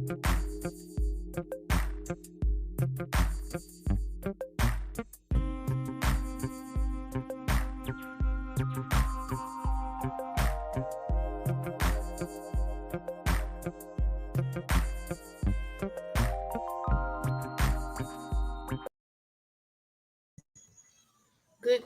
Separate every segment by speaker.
Speaker 1: Good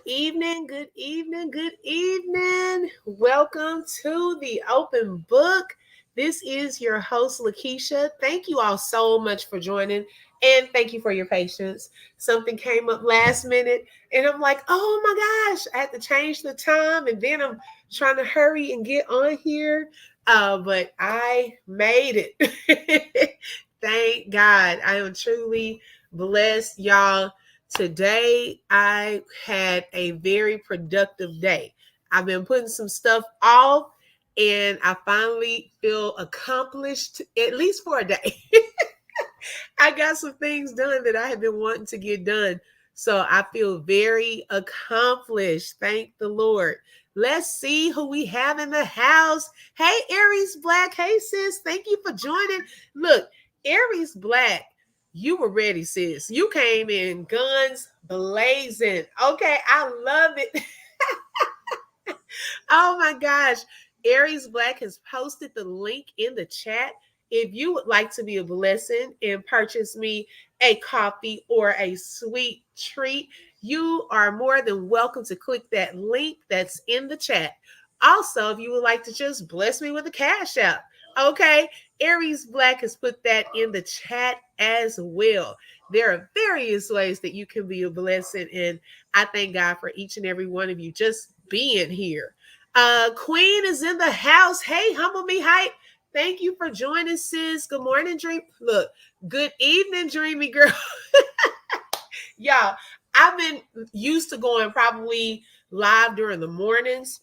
Speaker 1: evening, good evening, good evening. Welcome to the open book. This is your host, Lakeisha. Thank you all so much for joining and thank you for your patience. Something came up last minute and I'm like, oh my gosh, I had to change the time and then I'm trying to hurry and get on here. But I made it. Thank God. I am truly blessed, y'all. Today, I had a very productive day. I've been putting some stuff off and I finally feel accomplished, at least for a day. I got some things done that I have been wanting to get done. So I feel very accomplished. Thank the Lord. Let's see who we have in the house. Hey, Aries Black. Hey, sis. Thank you for joining. Look, Aries Black, you were ready, sis. You came in guns blazing. Okay, I love it. Oh my gosh. Aries Black has posted the link in the chat. If you would like to be a blessing and purchase me a coffee or a sweet treat, you are more than welcome to click that link that's in the chat. Also, if you would like to just bless me with a cash app, okay, Aries Black has put that in the chat as well. There are various ways that you can be a blessing, and I thank God for each and every one of you just being here. Queen is in the house. Hey, Humble Me Hype. Thank you for joining, sis. Good morning, Dream. Look, good evening, Dreamy Girl. Y'all, I've been used to going probably live during the mornings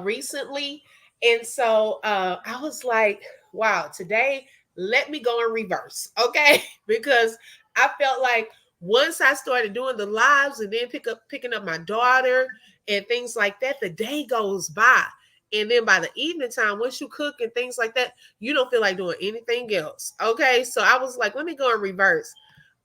Speaker 1: recently. And so I was like, wow, today, let me go in reverse. Okay. Because I felt like once I started doing the lives and then picking up my daughter and things like that, the day goes by. And then by the evening time, once you cook and things like that, you don't feel like doing anything else. Okay. So I was like, let me go in reverse.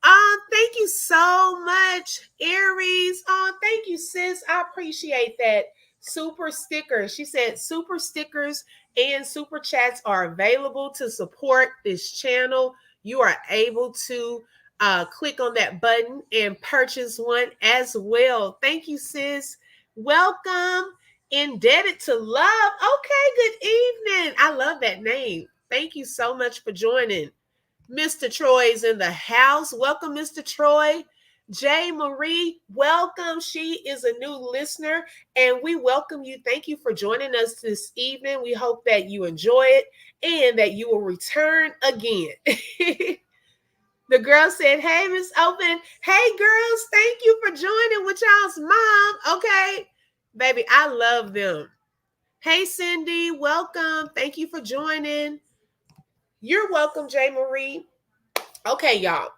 Speaker 1: Thank you so much, Aries. Thank you, sis. I appreciate that. Super stickers. She said super stickers and super chats are available to support this channel. You are able to click on that button and purchase one as well. Thank you, sis. Welcome. Indebted to Love. Okay, good evening. I love that name. Thank you so much for joining. Mr. Troy's in the house. Welcome, Mr. Troy. Jay Marie, welcome. She is a new listener, and we welcome you. Thank you for joining us this evening. We hope that you enjoy it and that you will return again. The girl said, hey, Miss Open. Hey, girls, thank you for joining with y'all's mom. Okay, baby, I love them. Hey, Cindy, welcome. Thank you for joining. You're welcome, Jay Marie. Okay, y'all.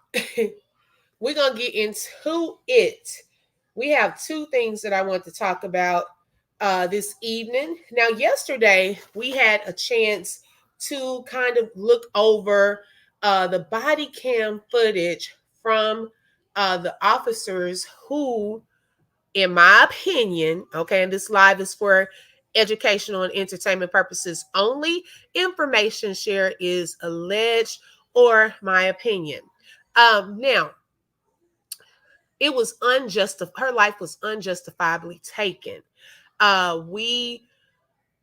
Speaker 1: We're going to get into it. We have two things that I want to talk about this evening. Now, yesterday, we had a chance to kind of look over the body cam footage from the officers who, in my opinion, okay, and this live is for educational and entertainment purposes only. Information shared is alleged or my opinion. Now, it was unjustified. Her life was unjustifiably taken. We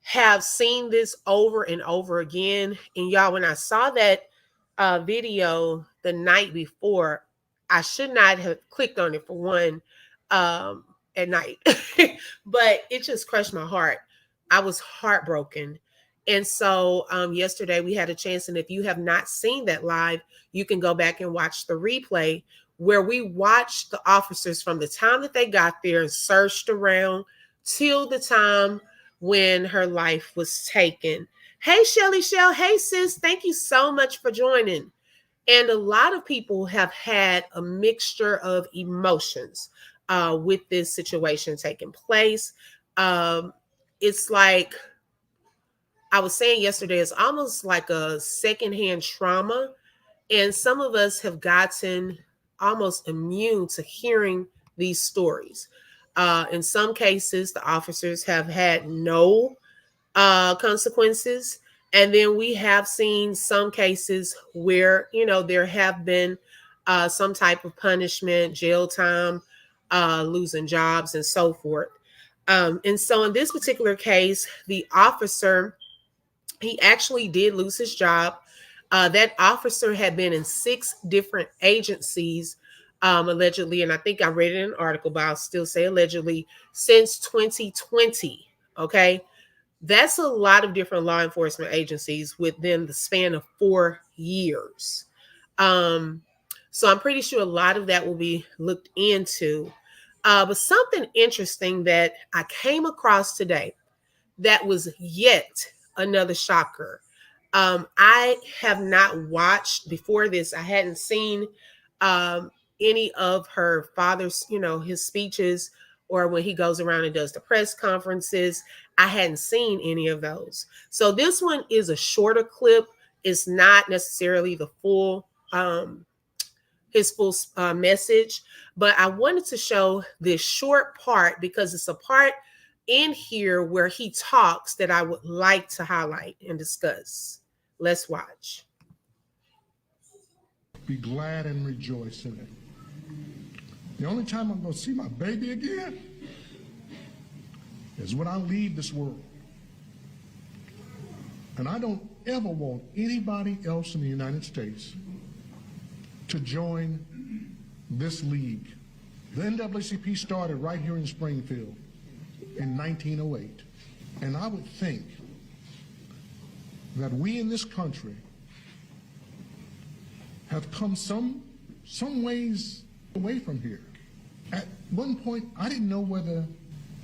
Speaker 1: have seen this over and over again. And y'all, when I saw that video the night before, I should not have clicked on it for one at night, but it just crushed my heart. I was heartbroken. And so yesterday we had a chance. And if you have not seen that live, you can go back and watch the replay where we watched the officers from the time that they got there and searched around till the time when her life was taken. Hey, Shelly Shell. Hey, sis. Thank you so much for joining. And a lot of people have had a mixture of emotions with this situation taking place. It's like I was saying yesterday, it's almost like a secondhand trauma. And some of us have gotten almost immune to hearing these stories. In some cases, the officers have had no consequences. And then we have seen some cases where, there have been some type of punishment, jail time, losing jobs, and so forth. And so in this particular case, the officer, he actually did lose his job. That officer had been in 6 different agencies, allegedly, and I think I read it in an article, but I'll still say allegedly, since 2020. Okay. That's a lot of different law enforcement agencies within the span of 4 years. Um, so I'm pretty sure a lot of that will be looked into. But something interesting that I came across today that was yet another shocker. I have not watched before this. I hadn't seen um, any of her father's, his speeches, or when he goes around and does the press conferences. I hadn't seen any of those. So this one is a shorter clip. It's not necessarily the full his full message, but I wanted to show this short part because it's a part in here where he talks that I would like to highlight and discuss. Let's watch.
Speaker 2: Be glad and rejoice in it. The only time I'm going to see my baby again is when I leave this world. And I don't ever want anybody else in the United States to join this league. The NAACP started right here in Springfield in 1908. And I would think that we in this country have come some ways away from here. At one point, I didn't know whether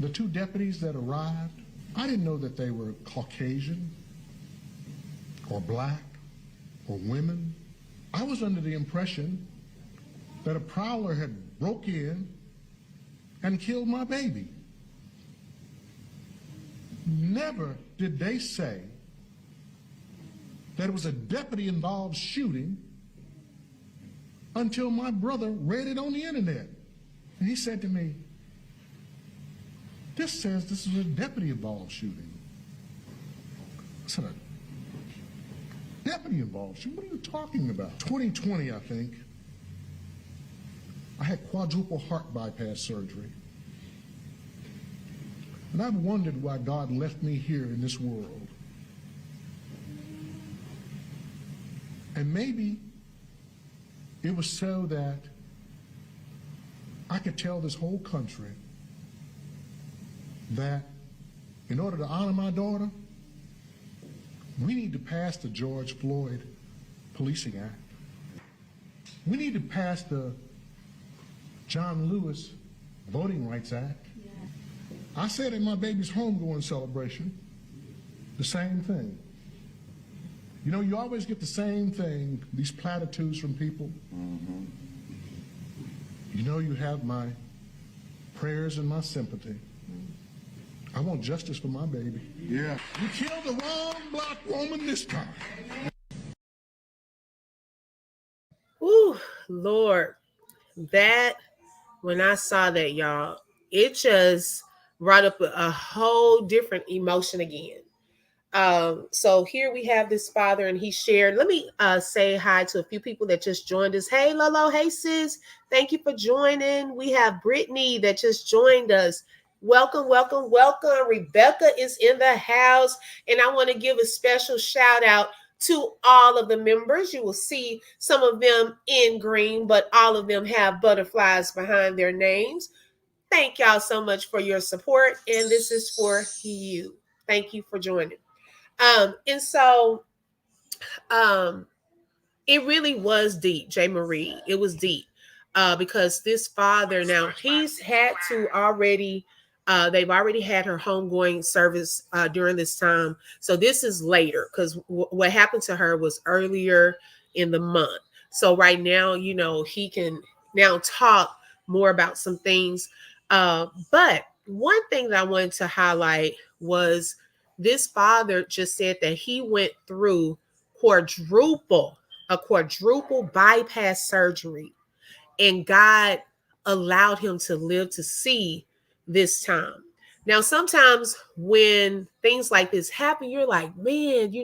Speaker 2: the 2 deputies that arrived, I didn't know that they were Caucasian or black or women. I was under the impression that a prowler had broke in and killed my baby. Never did they say that it was a deputy-involved shooting until my brother read it on the internet. And he said to me, "This says this is a deputy-involved shooting." I said, "A deputy-involved shooting? What are you talking about?" 2020, I think, I had quadruple heart bypass surgery. And I've wondered why God left me here in this world. And maybe it was so that I could tell this whole country that in order to honor my daughter, we need to pass the George Floyd Policing Act. We need to pass the John Lewis Voting Rights Act. Yeah. I said at my baby's homegoing celebration, the same thing. You know, you always get the same thing, these platitudes from people. Mm-hmm. You know, you have my prayers and my sympathy. I want justice for my baby. Yeah. You killed the wrong black woman this time.
Speaker 1: Ooh, Lord, that, when I saw that, y'all, it just brought up a whole different emotion again. So here we have this father, and he shared. Let me say hi to a few people that just joined us. Hey, Lolo. Hey, sis. Thank you for joining. We have Brittany that just joined us. Welcome, welcome, welcome. Rebecca is in the house, and I want to give a special shout out to all of the members. You will see some of them in green, but all of them have butterflies behind their names. Thank y'all so much for your support, and this is for you. Thank you for joining. And so it really was deep, J. Marie. It was deep. Because this father, now he's had to already, they've already had her homegoing service during this time. So this is later, because what happened to her was earlier in the month. So right now, you know, he can now talk more about some things. But one thing that I wanted to highlight was This father just said that he went through quadruple, a quadruple bypass surgery, and God allowed him to live to see this time. Now, sometimes when things like this happen, you're like, man,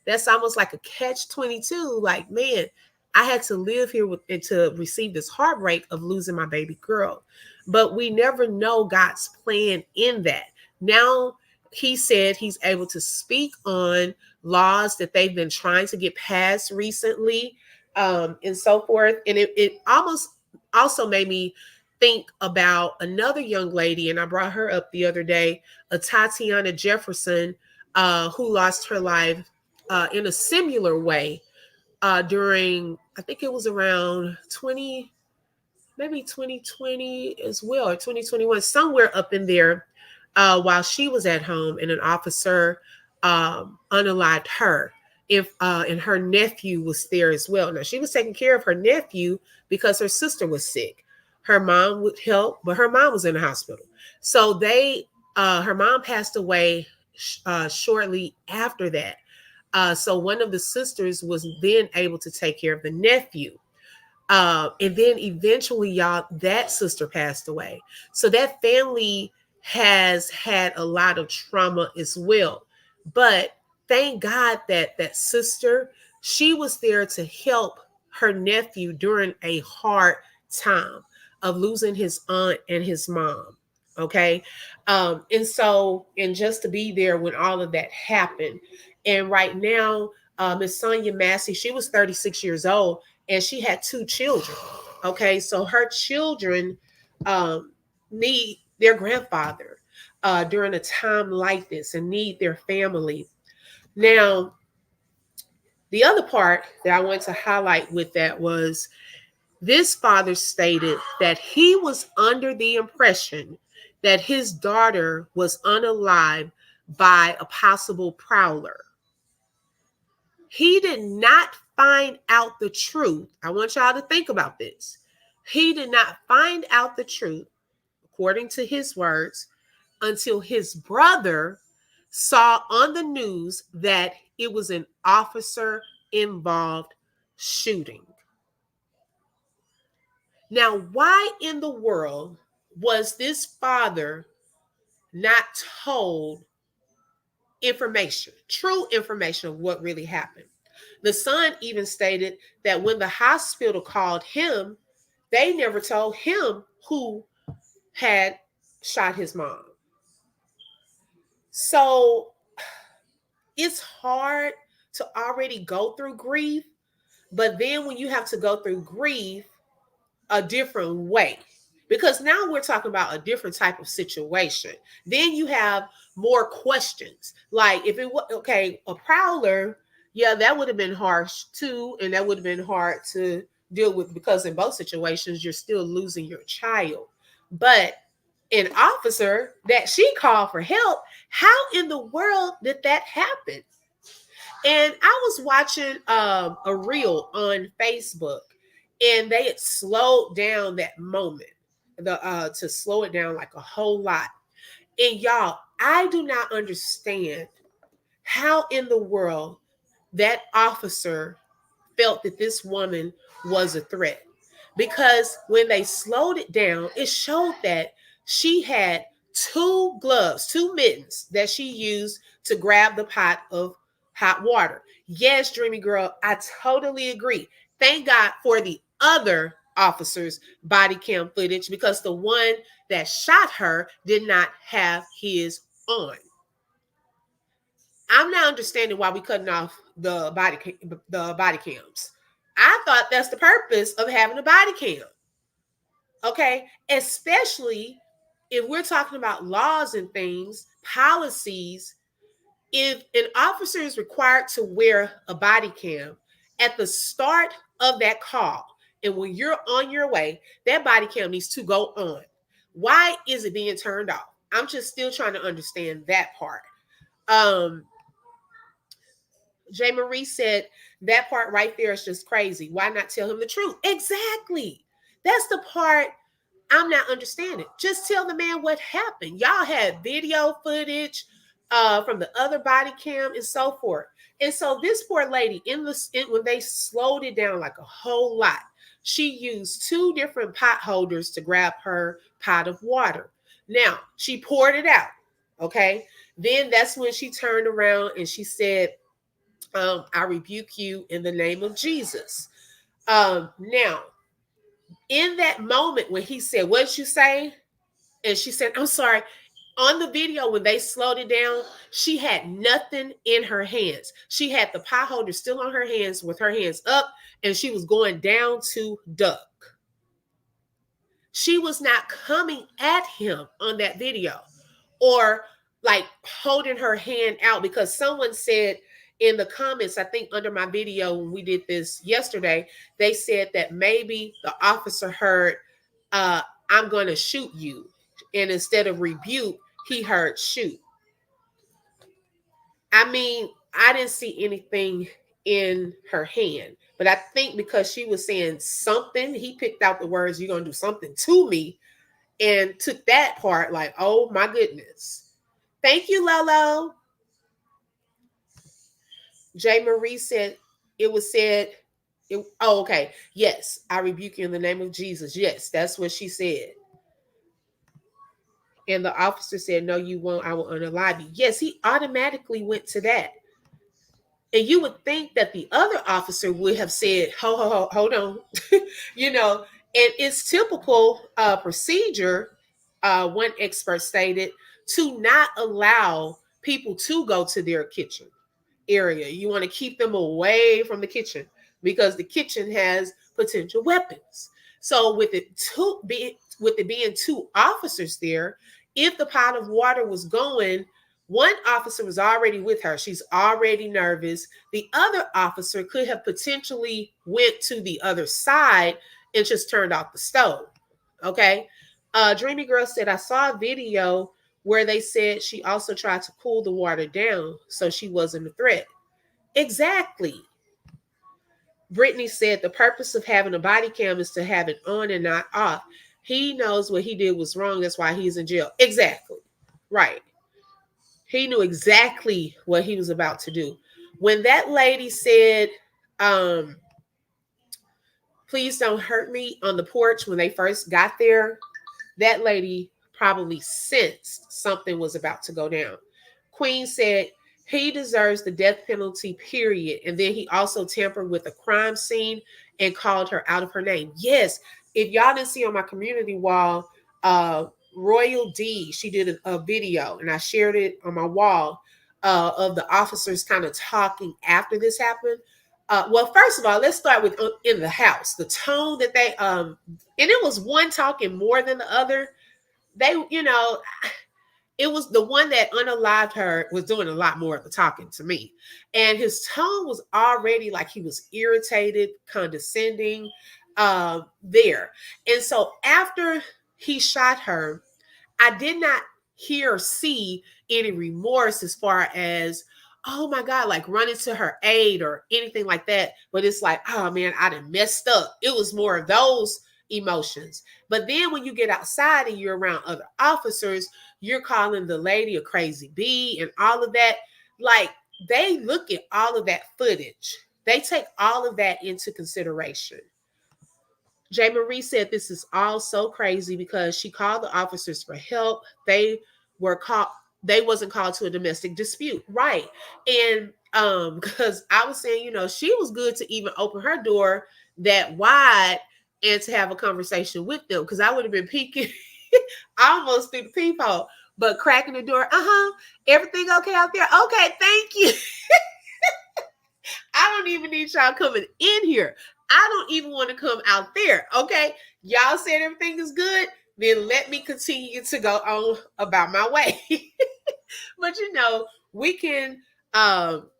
Speaker 1: that's almost like a catch 22. Like, man, I had to live here and to receive this heartbreak of losing my baby girl. But we never know God's plan in that. Now, he said he's able to speak on laws that they've been trying to get passed recently, and so forth. And it almost also made me think about another young lady, and I brought her up the other day, a Tatiana Jefferson, who lost her life in a similar way during, I think it was around 20, maybe 2020 as well, or 2021, somewhere up in there, while she was at home, and an officer unalived her. If And her nephew was there as well. Now she was taking care of her nephew because her sister was sick. Her mom would help, but her mom was in the hospital. So her mom passed away shortly after that. So one of the sisters was then able to take care of the nephew. And then eventually, y'all, that sister passed away. So that family has had a lot of trauma as well. But thank God that that sister, she was there to help her nephew during a hard time of losing his aunt and his mom. Okay. And just to be there when all of that happened. And right now, Miss Sonia Massey, she was 36 years old, and she had two children. Okay, so her children um, need their grandfather during a time like this and need their family. Now, the other part that I want to highlight with that was this father stated that he was under the impression that his daughter was unalive by a possible prowler. He did not find out the truth. I want y'all to think about this. He did not find out the truth, according to his words, until his brother saw on the news that it was an officer involved shooting. Now, why in the world was this father not told information, true information of what really happened? The son even stated that when the hospital called him, they never told him who had shot his mom. So it's hard to already go through grief, but then when you have to go through grief a different way, because now we're talking about a different type of situation, then you have more questions. Like if it was okay, a prowler, yeah, that would have been harsh too, and that would have been hard to deal with because in both situations you're still losing your child. But an officer that she called for help, how in the world did that happen? And I was watching a reel on Facebook, and they had slowed down that moment, to slow it down like a whole lot. And y'all, I do not understand how in the world that officer felt that this woman was a threat. Because when they slowed it down, it showed that she had two gloves, two mittens that she used to grab the pot of hot water. Yes, Dreamy Girl, I totally agree. Thank God for the other officer's body cam footage because the one that shot her did not have his on. I'm not understanding why we cutting off the body cams. I thought that's the purpose of having a body cam. Okay, especially if we're talking about laws and things, policies. If an officer is required to wear a body cam at the start of that call, and when you're on your way, that body cam needs to go on. Why is it being turned off? I'm just still trying to understand that part. Um, J. Marie said that part right there is just crazy. Why not tell him the truth? Exactly. That's the part I'm not understanding. Just tell the man what happened. Y'all had video footage. from the other body cam and so forth. And so this poor lady when they slowed it down like a whole lot, she used two different pot holders to grab her pot of water. Now she poured it out. Okay. Then that's when she turned around and she said, I rebuke you in the name of Jesus. Now, in that moment when he said, what did you say? And she said, I'm sorry. On the video, when they slowed it down, she had nothing in her hands. She had the pot holder still on her hands with her hands up, and she was going down to duck. She was not coming at him on that video or like holding her hand out, because someone said in the comments, I think under my video when we did this yesterday, they said that maybe the officer heard, I'm going to shoot you. And instead of rebuke, he heard shoot. I mean, I didn't see anything in her hand, but I think because she was saying something, he picked out the words, you're going to do something to me, and took that part like, oh my goodness. Thank you, Lolo. J. Marie said, it was said, oh, okay. Yes, I rebuke you in the name of Jesus. Yes, that's what she said. And the officer said, no, you won't. I will unalive you. Yes, he automatically went to that. And you would think that the other officer would have said, hold on. You know, and it's typical procedure, one expert stated, to not allow people to go to their kitchen area. You want to keep them away from the kitchen because the kitchen has potential weapons. So with it being two officers there, if the pot of water was going, one officer was already with her. She's already nervous. The other officer could have potentially went to the other side and just turned off the stove. Okay. Dreamy Girl said, I saw a video where they said she also tried to cool the water down so she wasn't a threat. Exactly. Brittany said the purpose of having a body cam is to have it on and not off. He knows what he did was wrong. That's why he's in jail. Exactly. Right. He knew exactly what he was about to do. When that lady said, please don't hurt me on the porch when they first got there, that lady probably sensed something was about to go down. Queen said he deserves the death penalty, period. And then he also tampered with a crime scene and called her out of her name. Yes, if y'all didn't see on my community wall, Royal D, she did a video and I shared it on my wall of the officers kind of talking after this happened. Well, first of all, let's start with in the house. The tone that they and it was one talking more than the other. They, it was the one that unalived her was doing a lot more of the talking to me. And his tone was already like he was irritated, condescending, there. And so after he shot her, I did not hear or see any remorse as far as, oh my God, like running to her aid or anything like that. But it's like, oh man, I done messed up. It was more of those emotions. But then when you get outside and you're around other officers, you're calling the lady a crazy bee and all of that. Like they look at all of that footage. They take all of that into consideration. J. Marie said this is all so crazy because she called the officers for help. Were called, they wasn't called to a domestic dispute. Right. And because I was saying, she was good to even open her door that wide and to have a conversation with them. Because I would have been peeking almost through the peephole, but cracking the door, everything okay out there? Okay, thank you. I don't even need y'all coming in here. I don't even want to come out there. Okay. Y'all said everything is good. Then let me continue to go on about my way. But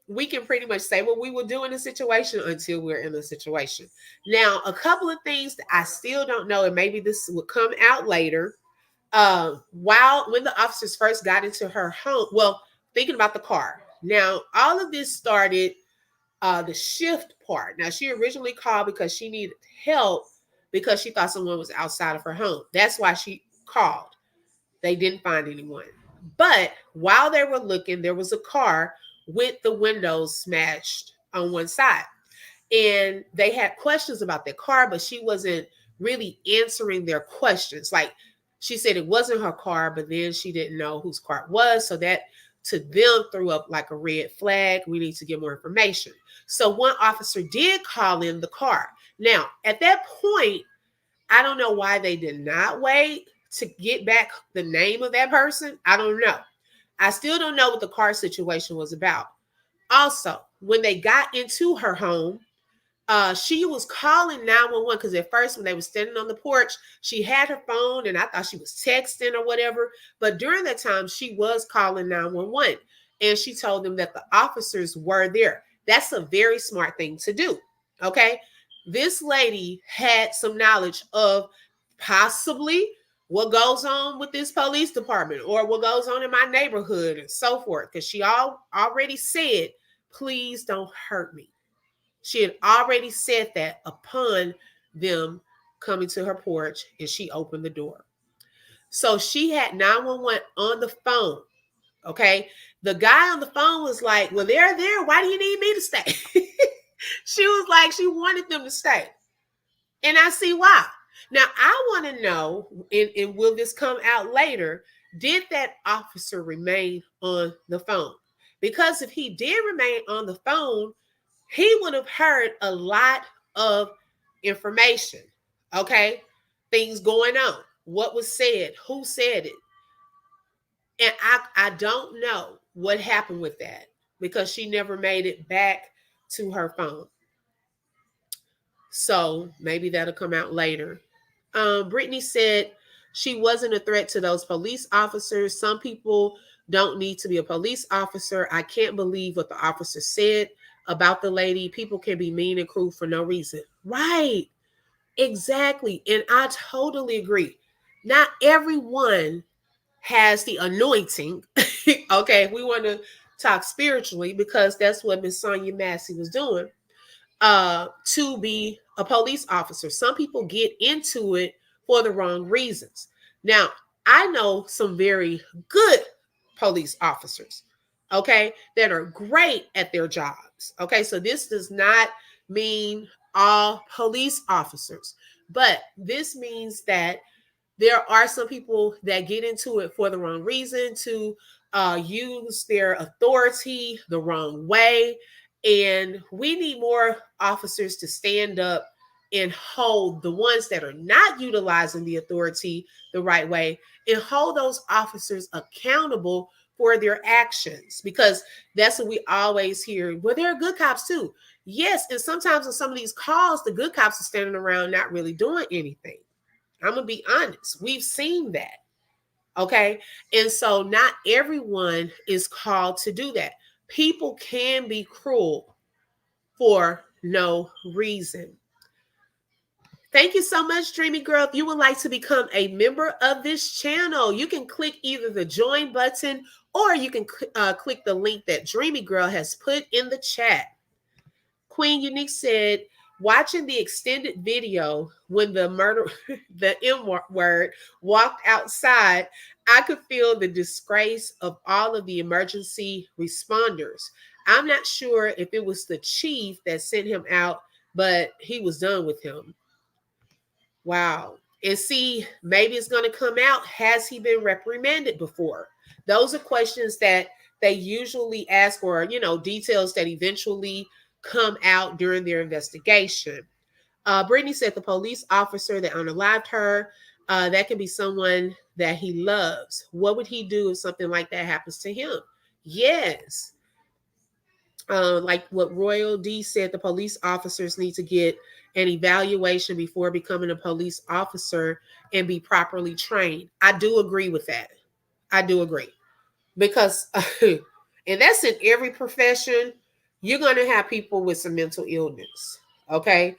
Speaker 1: we can pretty much say what we will do in a situation until we're in a situation. Now, a couple of things that I still don't know, and maybe this will come out later. When the officers first got into her home, well, thinking about the car. Now, all of this started the shift part. Now, she originally called because she needed help because she thought someone was outside of her home. That's why she called. They didn't find anyone. But while they were looking, there was a car with the windows smashed on one side. And they had questions about their car, but she wasn't really answering their questions. Like, she said it wasn't her car, but then she didn't know whose car it was. So that to them threw up like a red flag. We need to get more information. So one officer did call in the car. Now, at that point, I don't know why they did not wait to get back the name of that person. I don't know. I still don't know what the car situation was about. Also, when they got into her home, she was calling 911 because at first when they were standing on the porch, she had her phone and I thought she was texting or whatever. But during that time, she was calling 911 and she told them that the officers were there. That's a very smart thing to do. Okay. This lady had some knowledge of possibly what goes on with this police department or what goes on in my neighborhood and so forth. Because she already said, please don't hurt me. She had already said that upon them coming to her porch and she opened the door. So she had 911 on the phone. Okay. The guy on the phone was like, well, they're there. Why do you need me to stay? She was like, she wanted them to stay. And I see why. Now, I want to know, and will this come out later? Did that officer remain on the phone? Because if he did remain on the phone, he would have heard a lot of information. Okay. Things going on. What was said? Who said it? And I don't know what happened with that because she never made it back to her phone. So maybe that'll come out later. Brittany said she wasn't a threat to those police officers. Some people don't need to be a police officer. I can't believe what the officer said about the lady. People can be mean and cruel for no reason. Right. Exactly. And I totally agree. Not everyone has the anointing. Okay. We want to talk spiritually because that's what Miss Sonia Massey was doing to be a police officer. Some people get into it for the wrong reasons. Now, I know some very good police officers, okay, that are great at their jobs. Okay, so this does not mean all police officers, but this means that there are some people that get into it for the wrong reason to use their authority the wrong way. And we need more officers to stand up and hold the ones that are not utilizing the authority the right way and hold those officers accountable for their actions because that's what we always hear. Well, there are good cops too. Yes. And sometimes on some of these calls, the good cops are standing around not really doing anything. I'm going to be honest. We've seen that. Okay. And so not everyone is called to do that. People can be cruel for no reason. Thank you so much, Dreamy Girl. If you would like to become a member of this channel, you can click either the join button or you can click the link that Dreamy Girl has put in the chat. Queen Unique said, watching the extended video when the murder, the M word, walked outside, I could feel the disgrace of all of the emergency responders. I'm not sure if it was the chief that sent him out, but he was done with him. Wow. And see, maybe it's going to come out. Has he been reprimanded before? Those are questions that they usually ask, or, details that eventually come out during their investigation. Brittany said the police officer that unalived her, that can be someone that he loves. What would he do if something like that happens to him? Yes. Like what Royal D said, the police officers need to get an evaluation before becoming a police officer and be properly trained. I do agree with that. I do agree. Because, and that's in every profession, you're going to have people with some mental illness. Okay.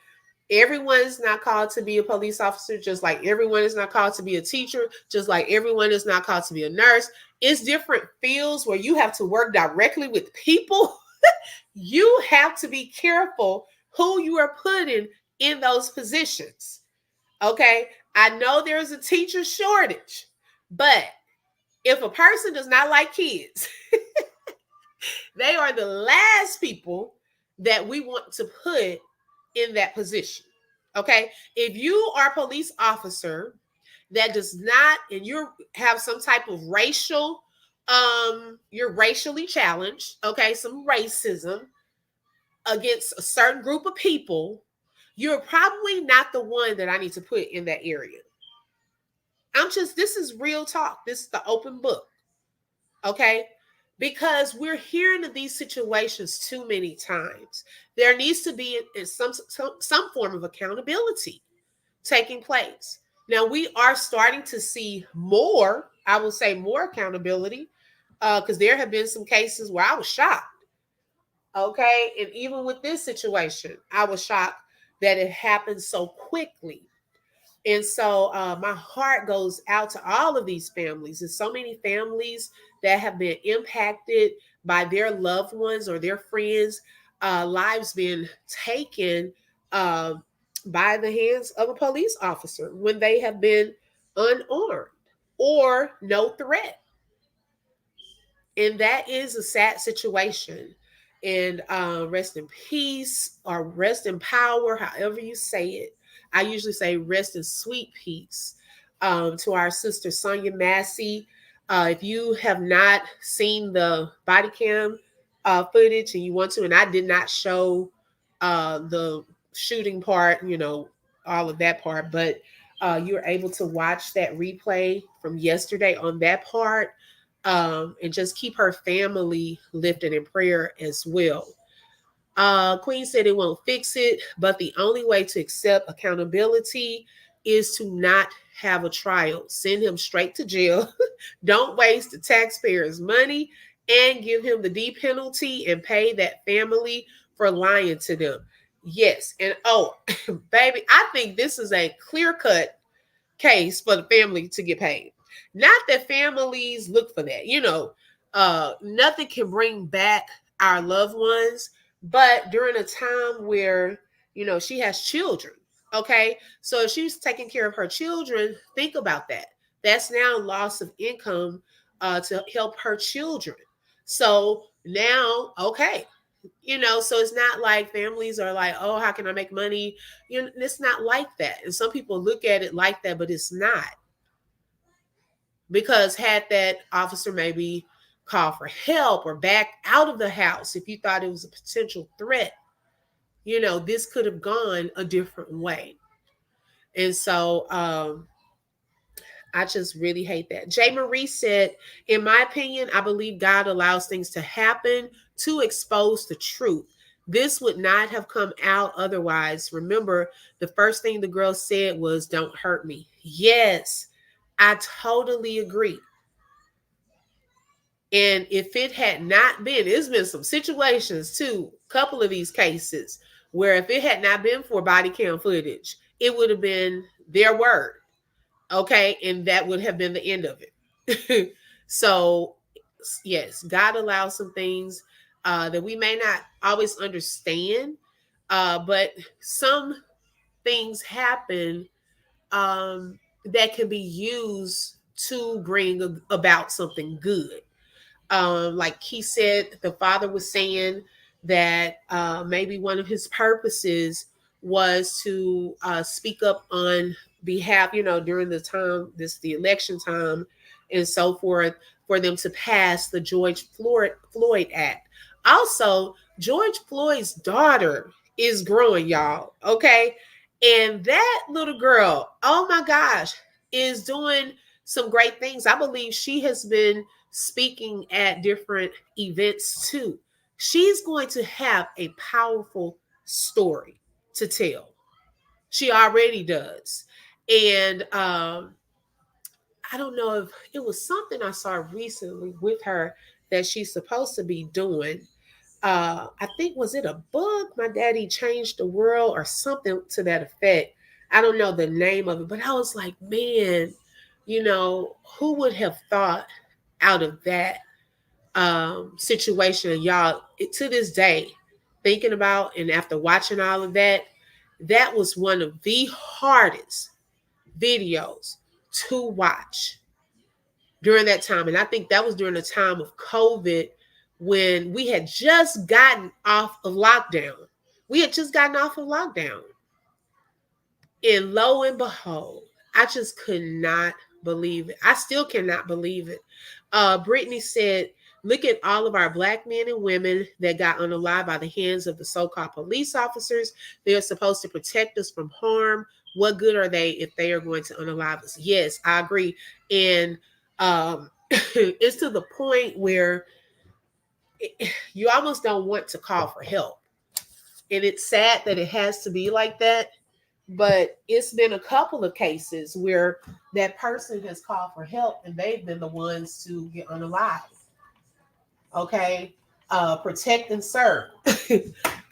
Speaker 1: Everyone is not called to be a police officer, just like everyone is not called to be a teacher, just like everyone is not called to be a nurse. It's different fields where you have to work directly with people. You have to be careful who you are putting in those positions. Okay. I know there's a teacher shortage, but If a person does not like kids, they are the last people that we want to put in that position. Okay. If you are a police officer that does not, and you have some type of racial, you're racially challenged, okay, some racism against a certain group of people, you're probably not the one that I need to put in that area. This is real talk. This is the open book. Okay. Because we're hearing of these situations too many times. There needs to be some form of accountability taking place. Now we are starting to see more, I will say more accountability, because there have been some cases where I was shocked. Okay. And even with this situation, I was shocked that it happened so quickly. And so my heart goes out to all of these families. There's so many families that have been impacted by their loved ones or their friends' lives being taken uh, by the hands of a police officer when they have been unarmed or no threat. And that is a sad situation. And rest in peace or rest in power, however you say it. I usually say rest in sweet peace, to our sister Sonia Massey. If you have not seen the body cam footage and you want to, and I did not show the shooting part, all of that part, but you're able to watch that replay from yesterday on that part, and just keep her family lifted in prayer as well. Queen said it won't fix it, but the only way to accept accountability is to not have a trial. Send him straight to jail. Don't waste the taxpayers' money and give him the D penalty and pay that family for lying to them. Yes. And oh, baby, I think this is a clear cut case for the family to get paid. Not that families look for that. Nothing can bring back our loved ones, but during a time where, she has children. Okay. So if she's taking care of her children, think about that. That's now loss of income to help her children. So now, okay, so it's not like families are like, oh, how can I make money? It's not like that. And some people look at it like that, but it's not. Because had that officer maybe call for help or back out of the house if you thought it was a potential threat, this could have gone a different way. And so I just really hate that. Jay Marie said, in my opinion, I believe God allows things to happen to expose the truth. This would not have come out otherwise. Remember, the first thing the girl said was, don't hurt me. Yes, I totally agree. And if it had not been, there's been some situations too, a couple of these cases, where if it had not been for body cam footage, it would have been their word. Okay. And that would have been the end of it. So, yes, God allows some things that we may not always understand, but some things happen that can be used to bring about something good. Like he said, the father was saying that maybe one of his purposes was to speak up on behalf, during the election time and so forth, for them to pass the Floyd Act. Also, George Floyd's daughter is growing, y'all. Okay. And that little girl, oh my gosh, is doing some great things. I believe she has been speaking at different events too. She's going to have a powerful story to tell. She already does. And I don't know if it was something I saw recently with her that she's supposed to be doing. I think, was it a book? My Daddy Changed the World or something to that effect. I don't know the name of it, but I was like, man, who would have thought out of that situation? And y'all, to this day, thinking about and after watching all of that, that was one of the hardest videos to watch during that time. And I think that was during the time of COVID when we had just gotten off of lockdown. We had just gotten off of lockdown. And lo and behold, I just could not believe it. I still cannot believe it. Brittany said, look at all of our black men and women that got unalive by the hands of the so-called police officers. They're supposed to protect us from harm. What good are they if they are going to unalive us? Yes, I agree. And it's to the point where you almost don't want to call for help. And it's sad that it has to be like that. But it's been a couple of cases where that person has called for help and they've been the ones to get unalive. Okay. Protect and serve.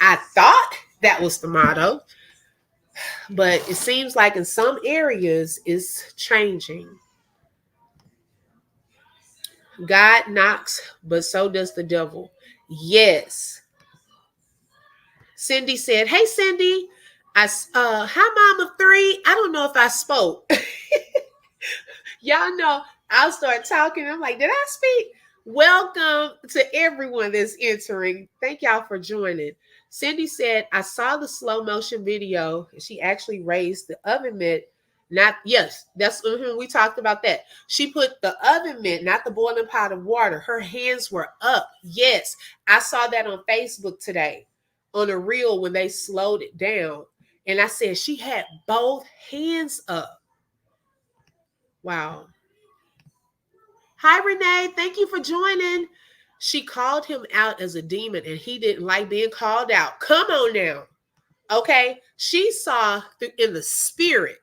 Speaker 1: I thought that was the motto, but it seems like in some areas it's changing. God knocks, but so does the devil. Yes. Cindy said, hey, Cindy, hi, mom of three. I don't know if I spoke. Y'all know I'll start talking. I'm like, did I speak? Welcome to everyone that's entering. Thank y'all for joining. Cindy said, I saw the slow motion video. She actually raised the oven mitt. Not, yes, that's we talked about that. She put the oven mitt, not the boiling pot of water. Her hands were up. Yes, I saw that on Facebook today on a reel when they slowed it down. And I said, she had both hands up. Wow. Hi, Renee. Thank you for joining. She called him out as a demon and he didn't like being called out. Come on now. Okay. She saw in the spirit.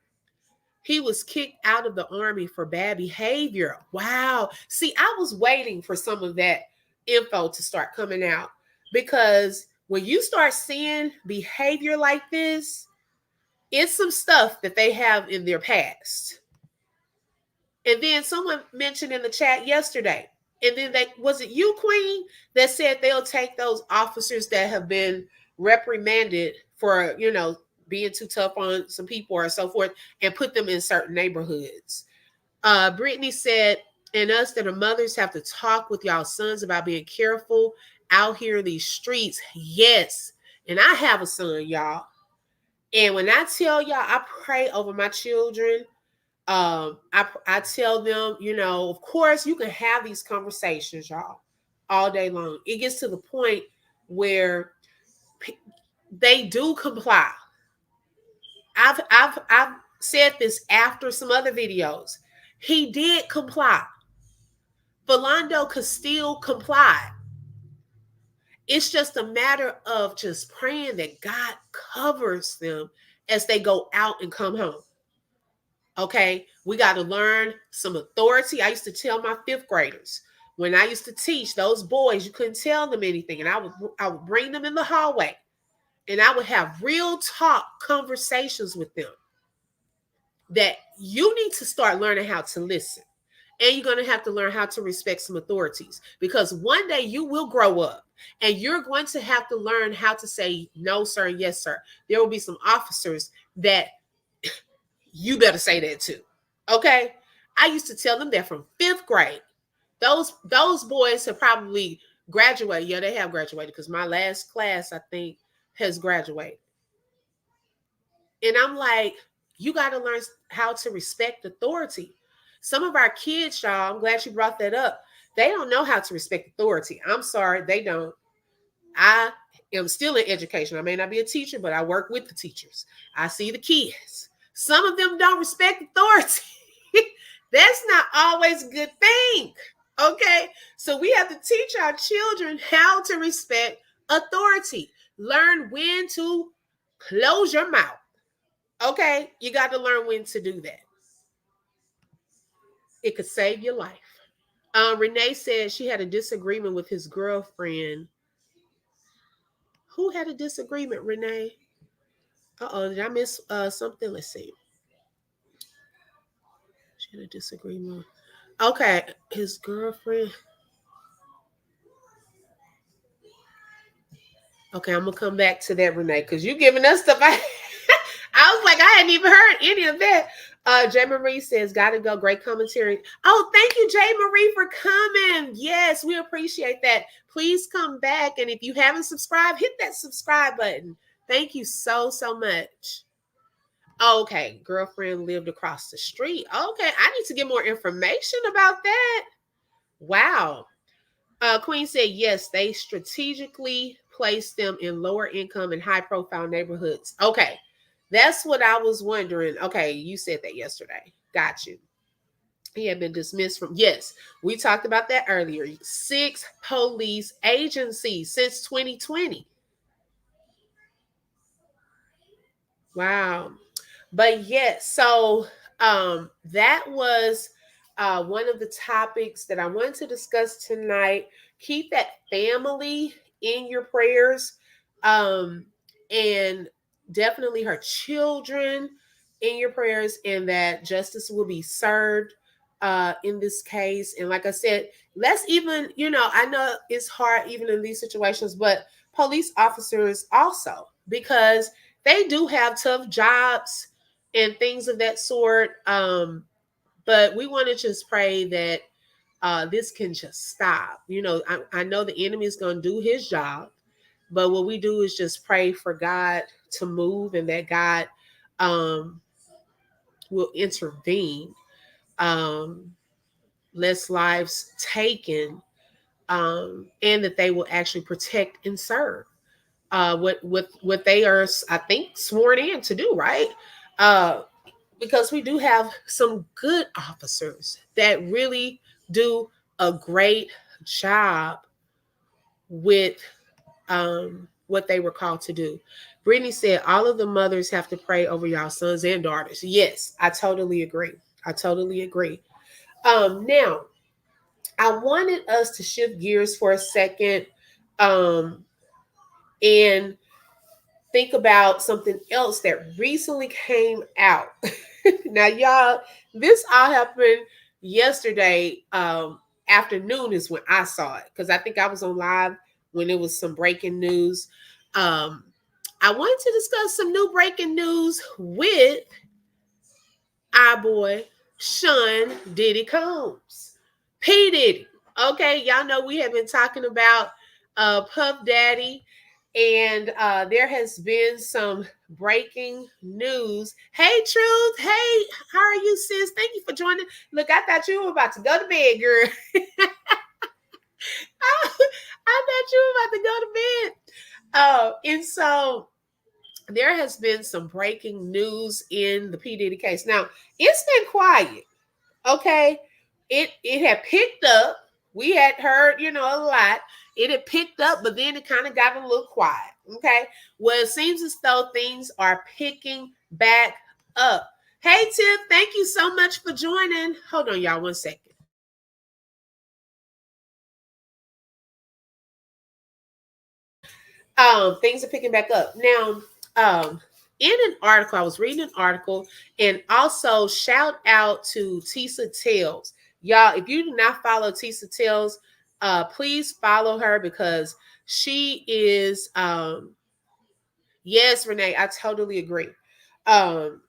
Speaker 1: He was kicked out of the army for bad behavior. Wow. See, I was waiting for some of that info to start coming out because when you start seeing behavior like this, it's some stuff that they have in their past. And then someone mentioned in the chat yesterday, and then was it you, Queen, that said they'll take those officers that have been reprimanded for, being too tough on some people or so forth and put them in certain neighborhoods. Brittany said, and us that are mothers have to talk with y'all sons about being careful out here in these streets. Yes. And I have a son, y'all. And when I tell y'all, I pray over my children. I tell them, of course you can have these conversations, y'all, all day long. It gets to the point where they do comply. I've said this after some other videos. He did comply. Philando could still comply. It's just a matter of just praying that God covers them as they go out and come home. Okay, we got to learn some authority. I used to tell my fifth graders when I used to teach those boys, you couldn't tell them anything, and I would bring them in the hallway, and I would have real talk conversations with them. That you need to start learning how to listen, and you're going to have to learn how to respect some authorities because one day you will grow up, and you're going to have to learn how to say no, sir, and yes, sir. There will be some officers that you better say that too. Okay. I used to tell them that from fifth grade. Those boys have probably graduated. Yeah, they have graduated because my last class, I think, has graduated. And I'm like, you got to learn how to respect authority. Some of our kids, y'all, I'm glad you brought that up. They don't know how to respect authority. I'm sorry, they don't. I am still in education. I may not be a teacher, but I work with the teachers. I see the kids. Some of them don't respect authority. That's not always a good thing. Okay. So we have to teach our children how to respect authority. Learn when to close your mouth. Okay. You got to learn when to do that. It could save your life. Renee said she had a disagreement with his girlfriend. Who had a disagreement, Renee? Did I miss something? Let's see. She had a disagreement. Okay, his girlfriend. Okay, I'm gonna come back to that, Renee, because you giving us stuff. I was like, I hadn't even heard any of that. Jay Marie says, gotta go. Great commentary. Oh, thank you, Jay Marie, for coming. Yes, we appreciate that. Please come back. And if you haven't subscribed, hit that subscribe button. Thank you so, so much. Okay, girlfriend lived across the street. Okay, I need to get more information about that. Wow. Queen said, yes, they strategically placed them in lower income and high profile neighborhoods. Okay, that's what I was wondering. Okay, you said that yesterday. Got you. He had been dismissed from, yes, we talked about that earlier. 6 police agencies since 2020. Wow. But yes, so that was one of the topics that I wanted to discuss tonight. Keep that family in your prayers, um, and definitely her children in your prayers, and that justice will be served in this case. And like I said, let's even, I know it's hard even in these situations, but police officers also, because they do have tough jobs and things of that sort. But we want to just pray that this can just stop. I know the enemy is going to do his job, but what we do is just pray for God to move and that God um, will intervene. Um, Less lives taken, and that they will actually protect and serve what they are, I think, sworn in to do, right? Uh, because we do have some good officers that really do a great job with what they were called to do. Brittany said, all of the mothers have to pray over y'all sons and daughters. Yes, I totally agree. I totally agree. Now, I wanted us to shift gears for a second, and think about something else that recently came out. Now, y'all, this all happened yesterday afternoon is when I saw it, because I think I was on live when it was some breaking news. Um, I wanted to discuss some new breaking news with our boy Sean Diddy Combs, P Diddy. Okay, y'all know we have been talking about Puff Daddy, and there has been some breaking news. Hey, Truth. Hey, how are you, sis? Thank you for joining. Look, I thought you were about to go to bed, girl. I thought you were about to go to bed. And so there has been some breaking news in the P Diddy case. Now, it's been quiet. Okay, it had picked up. We had heard, a lot. It had picked up, but then it kind of got a little quiet. Okay, well, it seems as though things are picking back up. Hey, Tiff, thank you so much for joining. Hold on, y'all, 1 second. Things are picking back up now. In an article, I was reading an article, and also shout out to Tisa Tells. Y'all, if you do not follow Tisa Tells, please follow her, because she is yes, Renee, I totally agree.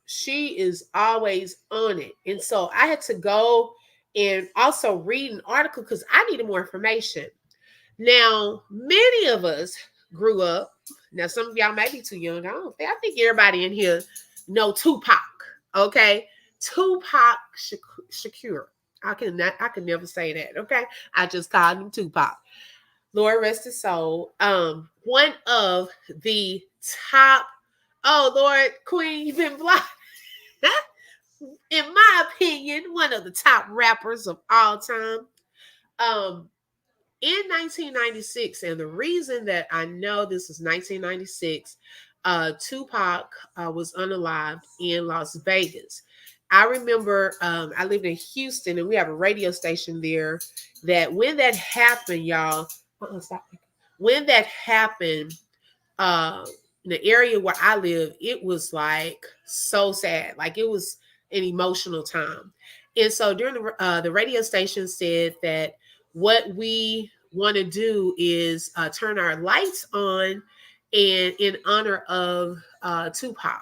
Speaker 1: She is always on it. And so I had to go and also read an article because I needed more information. Now, many of us grew up. Now, some of y'all may be too young. I think everybody in here know Tupac. Okay, Tupac Shakur. I can never say that. Okay, I just called him Tupac. Lord rest his soul. One of the top. Oh Lord, Queen, you've been blocked. In my opinion, one of the top rappers of all time. Um, in 1996, and the reason that I know this is 1996, Tupac was unalived in Las Vegas. I remember I lived in Houston, and we have a radio station there. That when that happened, y'all, stop. When that happened, uh, in the area where I live, it was like so sad. Like it was an emotional time. And so during the radio station said that what we want to do is turn our lights on and in honor of Tupac.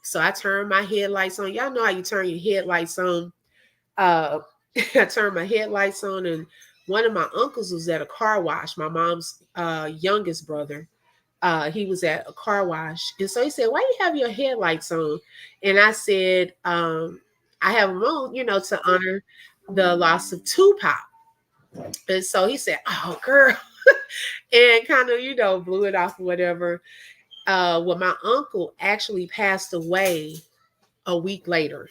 Speaker 1: So I turned my headlights on. Y'all know how you turn your headlights on. Uh, I turned my headlights on, and one of my uncles was at a car wash. My mom's youngest brother. He was at a car wash, and so he said, "Why you have your headlights on?" And I said, "I have them on, to honor the loss of Tupac." And so he said, "Oh, girl," and kind of, blew it off or whatever. Well, my uncle actually passed away a week later,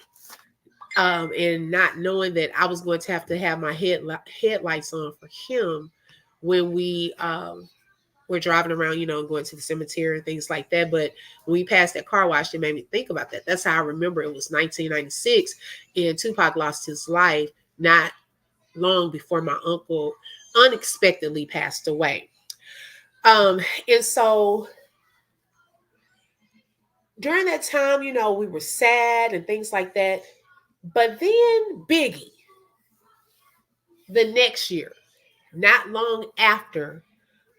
Speaker 1: and not knowing that I was going to have my headlights on for him when we were driving around, going to the cemetery and things like that. But when we passed that car wash, it made me think about that. That's how I remember it was 1996, and Tupac lost his life not long before my uncle unexpectedly passed away. And so during that time, we were sad and things like that. But then Biggie, the next year, not long after,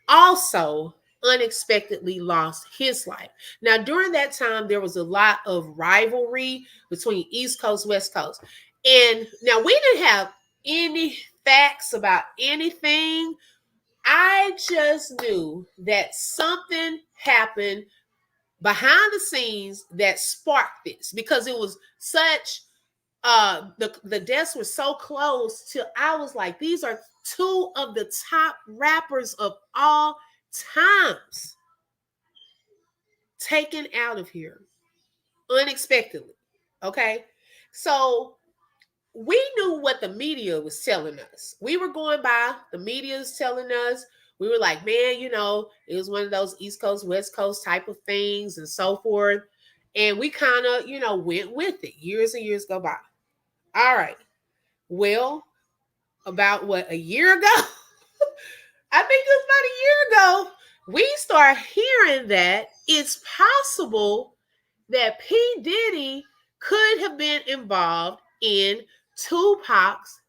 Speaker 1: also unexpectedly lost his life. Now, during that time, there was a lot of rivalry between East Coast, West Coast. And now we didn't have any facts about anything. I just knew that something happened behind the scenes that sparked this because it was such the deaths were so close to I was like, these are two of the top rappers of all times taken out of here unexpectedly. Okay. So we knew what the media was telling us. We were going by the media's telling us. We were like, man, it was one of those East Coast, West Coast type of things and so forth. And we kind of, went with it. Years and years go by. All right. Well, about what, a year ago? I think it was about a year ago. We start hearing that it's possible that P. Diddy could have been involved in Tupac's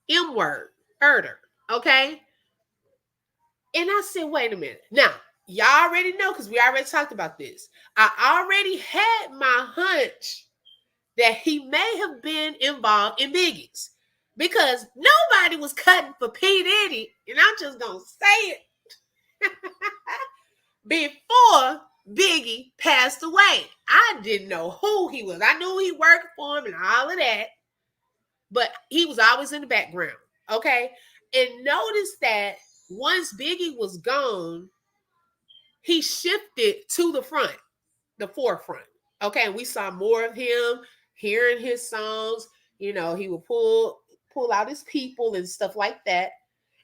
Speaker 1: M word murder. Okay. And I said, wait a minute. Now, y'all already know because we already talked about this. I already had my hunch that he may have been involved in Biggie's because nobody was cutting for P. Diddy. And I'm just going to say it. Before Biggie passed away, I didn't know who he was. I knew he worked for him and all of that, but he was always in the background. Okay. And notice that once Biggie was gone, he shifted to the forefront. Okay. And we saw more of him hearing his songs. He would pull out his people and stuff like that.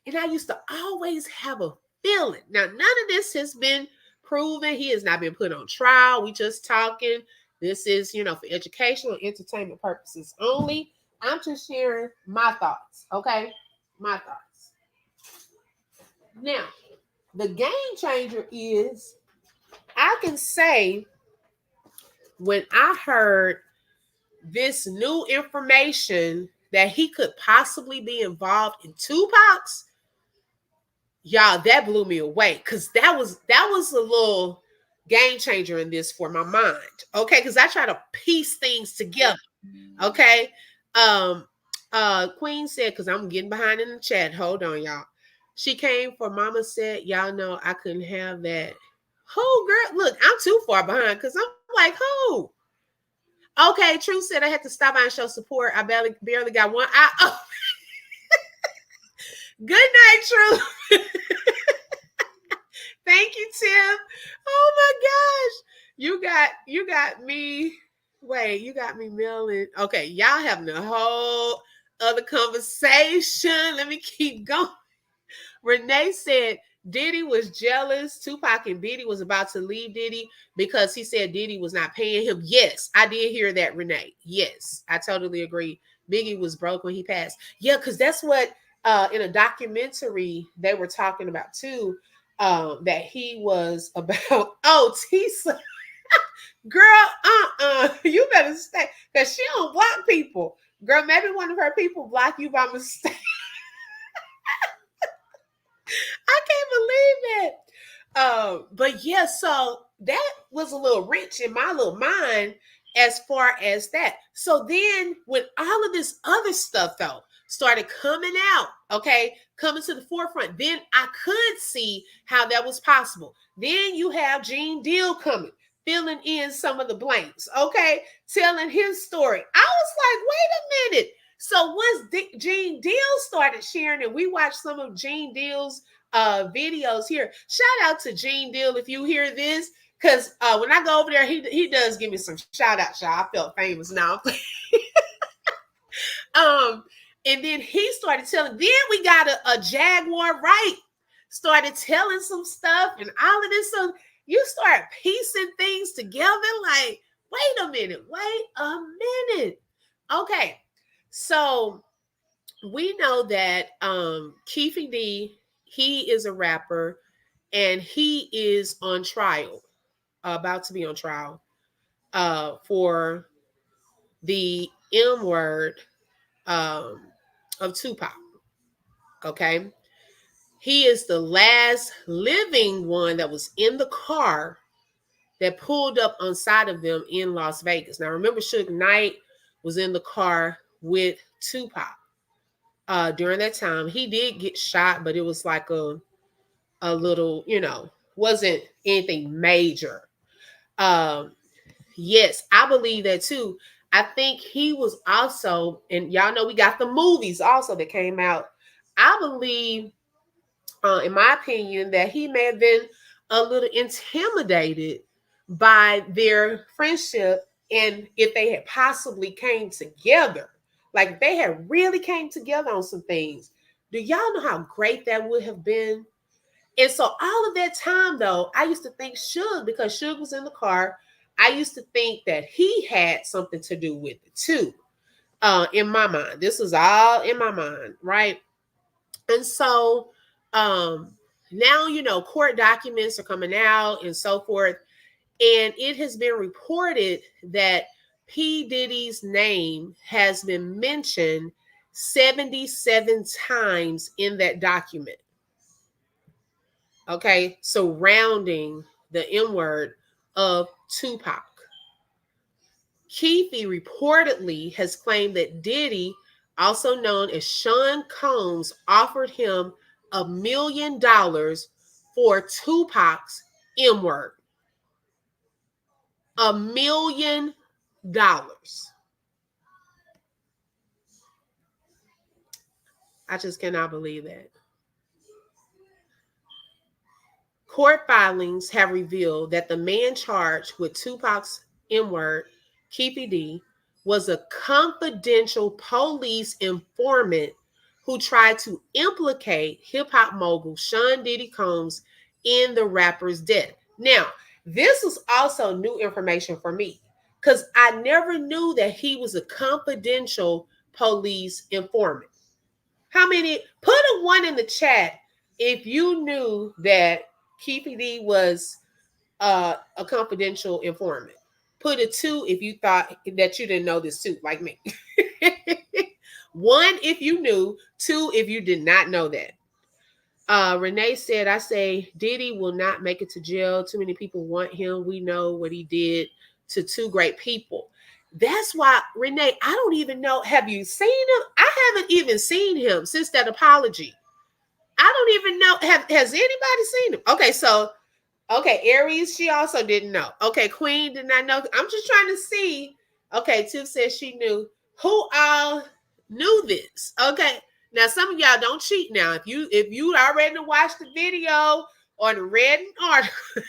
Speaker 1: And I used to always have a feeling. Now, none of this has been proven. He has not been put on trial. We just talking. This is, for educational and entertainment purposes only. I'm just sharing my thoughts, okay? My thoughts. Now, the game changer is I can say when I heard this new information that he could possibly be involved in Tupac's, y'all, that blew me away because that was a little game changer in this for my mind. Okay, because I try to piece things together. Okay. Queen said, because I'm getting behind in the chat. Hold on, y'all. She came for Mama said, y'all know I couldn't have that. Who, girl? Look, I'm too far behind because I'm like, who? Okay, True said I had to stop by and show support. I barely got one. Good night, True. Thank you, Tim. Oh my gosh. You got me. Wait, you got me mailing. Okay, y'all having a whole other conversation. Let me keep going. Renee said Diddy was jealous. Tupac and Biggie was about to leave Diddy because he said Diddy was not paying him. Yes, I did hear that, Renee. Yes, I totally agree. Biggie was broke when he passed. Yeah, because that's what in a documentary they were talking about too. That he was about. Oh, Tisa, girl, you better stay because she don't block people. Girl, maybe one of her people block you by mistake. I can't believe it. But yeah, so that was a little rich in my little mind as far as that. So then when all of this other stuff though started coming out, okay, coming to the forefront, then I could see how that was possible. Then you have Gene Deal coming, filling in some of the blanks, okay, telling his story. I was like, wait a minute. So once Gene Deal started sharing, and we watched some of Gene Deal's videos here. Shout out to Gene Deal if you hear this. Cause when I go over there, he does give me some shout outs, y'all. I felt famous now. um, and then he started telling. Then we got a Jaguar Wright started telling some stuff and all of this. So you start piecing things together. Like, wait a minute, wait a minute. Okay, so we know that Keefe D, he is a rapper, and he is on trial, about to be on trial for the M word um, of Tupac. Okay. He is the last living one that was in the car that pulled up on side of them in Las Vegas. Now, remember, Suge Knight was in the car with Tupac during that time. He did get shot, but it was like a little, wasn't anything major. Um, Yes, I believe that too. I think he was also, and y'all know we got the movies also that came out. I believe, in my opinion, that he may have been a little intimidated by their friendship, and if they had possibly came together, like they had really came together on some things. Do y'all know how great that would have been? And so all of that time though, I used to think Suge, because Suge was in the car, I used to think that he had something to do with it too. In my mind. This was all in my mind, right? And so um now court documents are coming out and so forth. And it has been reported that P. Diddy's name has been mentioned 77 times in that document. Okay, surrounding the M word of Tupac. Keefe reportedly has claimed that Diddy, also known as Sean Combs, offered him $1 million for Tupac's M word. $1 million. I just cannot believe that. Court filings have revealed that the man charged with Tupac's M word, Keefe D, was a confidential police informant who tried to implicate hip hop mogul Sean Diddy Combs in the rapper's death. Now, this was also new information for me because I never knew that he was a confidential police informant. How many? Put a one in the chat if you knew that Keefe D was a confidential informant. Put a two if you thought that you didn't know this too, like me. One if you knew, two if you did not know that. Renee said, I say Diddy will not make it to jail. Too many people want him. We know what he did to two great people. That's why, Renee, I don't even know. Have you seen him? I haven't even seen him since that apology. I don't even know. Has anybody seen him? Okay, so okay, Aries, she also didn't know. Okay, Queen did not know. I'm just trying to see. Okay, Tiff says she knew. Who all knew this? Okay. Now some of y'all don't cheat now. If you already watched the video or the read an article,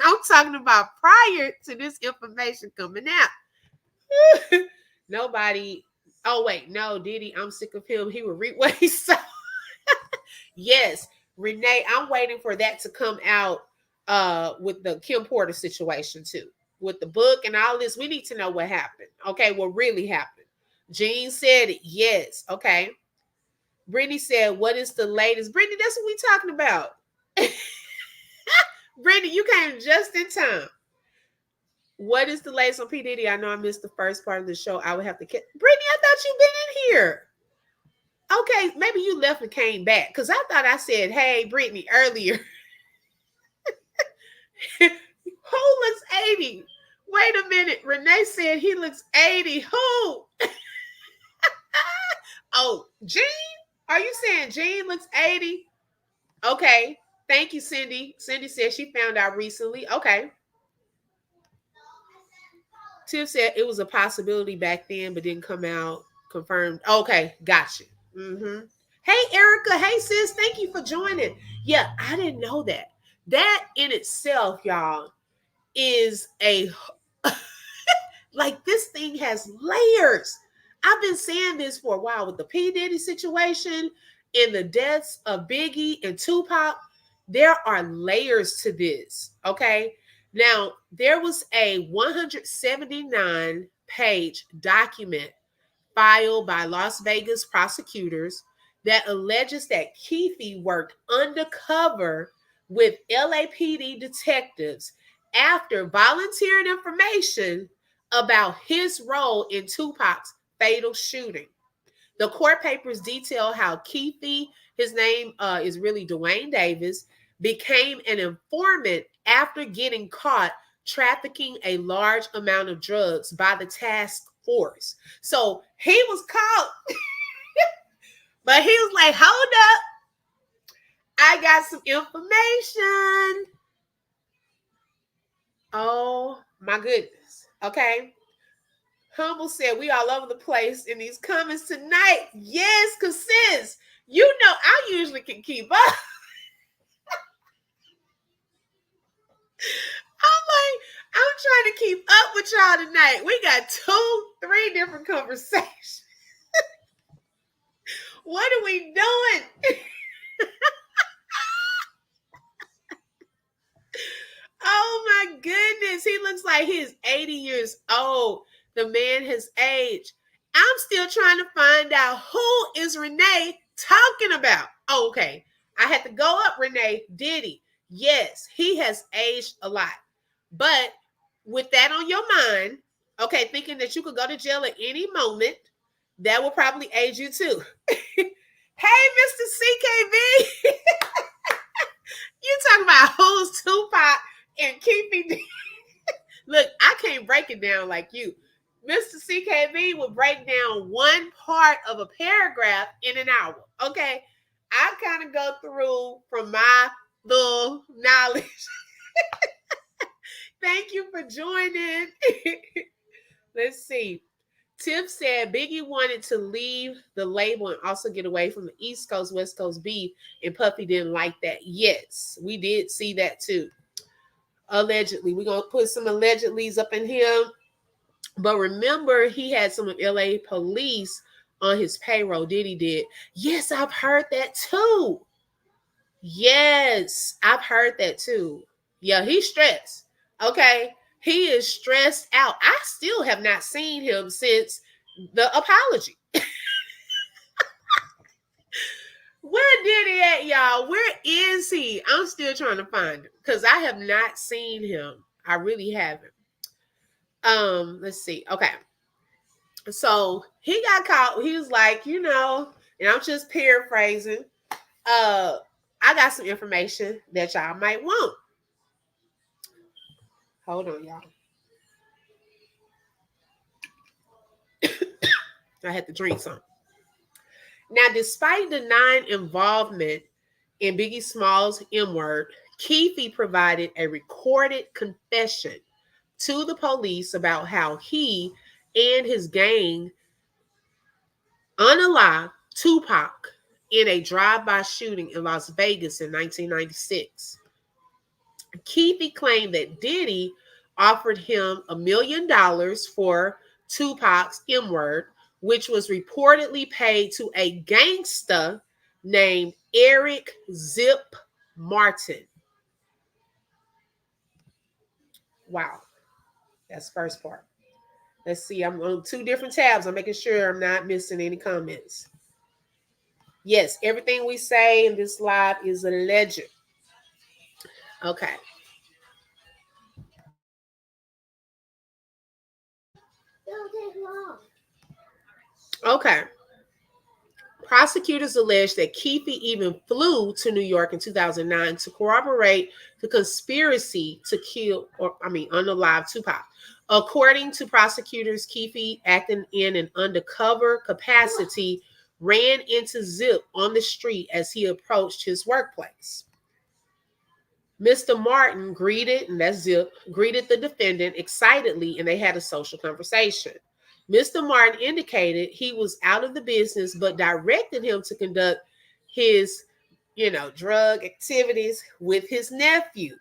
Speaker 1: I'm talking about prior to this information coming out. Nobody. Oh wait, no, Diddy. I'm sick of him. He would reap what he saw. Yes, Renee, I'm waiting for that to come out with the Kim Porter situation too. With the book and all this, we need to know what happened. Okay, what really happened. Jean said it. Yes. Okay. Brittany said, what is the latest? Brittany, that's what we talking about. Brittany, you came just in time. What is the latest on P. Diddy? I know I missed the first part of the show. I would have to catch. Brittany, I thought you'd been in here. Okay, maybe you left and came back because I thought I said, hey, Brittany, earlier. Who looks 80? Wait a minute. Renee said he looks 80. Who? Oh, Gene? Are you saying Gene looks 80? Okay. Thank you, Cindy. Cindy said she found out recently. Okay. Tiff said it was a possibility back then, but didn't come out confirmed. Okay, gotcha. Mm-hmm. Hey, Erica. Hey, sis. Thank you for joining. Yeah, I didn't know that. That in itself, y'all, is a like this thing has layers. I've been saying this for a while with the P. Diddy situation and the deaths of Biggie and Tupac. There are layers to this. Okay. Now, there was a 179-page document filed by Las Vegas prosecutors that alleges that Keefe worked undercover with LAPD detectives after volunteering information about his role in Tupac's fatal shooting. The court papers detail how Keefe, his name is really Dwayne Davis, became an informant after getting caught trafficking a large amount of drugs by the task force. So he was caught, but he was like, hold up, I got some information. Oh my goodness. Okay. Humble said we all over the place in these comments tonight. Yes, because sis, you know I usually can keep up. I'm like, I'm trying to keep up with y'all tonight. We got 3 different conversations. What are we doing? Oh my goodness. He looks like he's 80 years old. The man has aged. I'm still trying to find out who is Renee talking about. Oh, okay. I had to go up, Renee. Diddy. Yes, he has aged a lot. But with that on your mind, okay, thinking that you could go to jail at any moment, that will probably age you too. Hey, Mr. CKB. You talking about who's Tupac and Keefe? Look, I can't break it down like you. Mr. CKB would break down one part of a paragraph in an hour. Okay. I kind of go through from my little knowledge. Thank you for joining. Let's see. Tiff said Biggie wanted to leave the label and also get away from the East Coast, West Coast beef, and Puffy didn't like that. Yes, we did see that too. Allegedly. We're going to put some allegedlys up in here. But remember, he had some of LA police on his payroll. Did? Yes, I've heard that too. Yes, I've heard that too. Yeah, he's stressed. Okay. He is stressed out. I still have not seen him since the apology. Where did he at, y'all? Where is he? I'm still trying to find him because I have not seen him. I really haven't. Let's see. Okay. So he got caught. He was like, and I'm just paraphrasing. I got some information that y'all might want. Hold on, y'all. I had to drink some. Now, despite denying involvement in Biggie Smalls' M word, Keefe provided a recorded confession to the police about how he and his gang unalived Tupac in a drive-by shooting in Las Vegas in 1996. Keefe claimed that Diddy offered him $1 million for Tupac's M word, which was reportedly paid to a gangster named Eric Zip Martin. Wow, that's the first part. Let's see, I'm on 2 different tabs. I'm making sure I'm not missing any comments. Yes, everything we say in this live is alleged. Okay. Don't take long. Okay. Prosecutors allege that Keefe even flew to New York in 2009 to corroborate the conspiracy to kill, unalive Tupac. According to prosecutors, Keefe, acting in an undercover capacity, ran into Zip on the street as he approached his workplace. Mr. Martin greeted, and that's Zip, greeted the defendant excitedly, and they had a social conversation. Mr. Martin indicated he was out of the business, but directed him to conduct his, drug activities with his nephew.